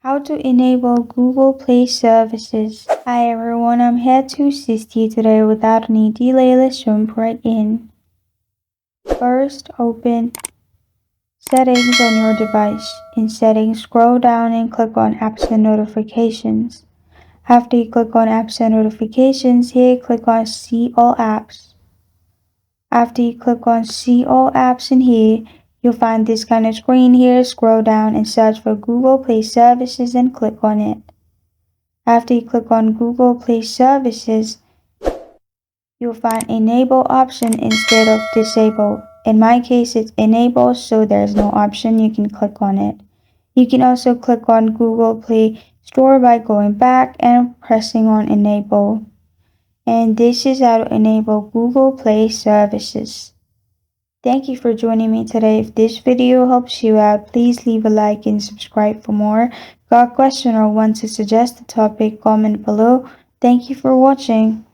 How to enable Google Play services. Hi everyone, I'm here to assist you today without any delay. Let's jump right in. First, open Settings on your device. In Settings, scroll down and click on Apps and Notifications. After you click on Apps and Notifications, here click on See All Apps. After you click on See All Apps in here, you'll find this kind of screen here. Scroll down and search for Google Play Services and click on it. After you click on Google Play Services, you'll find Enable option instead of Disable. In my case, it's Enable, so there's no option. You can click on it. You can also click on Google Play Store by going back and pressing on Enable. And this is how to enable Google Play services. Thank you for joining me today. If this video helps you out, please leave a like and subscribe for more. Got a question or want to suggest a topic, comment below. Thank you for watching.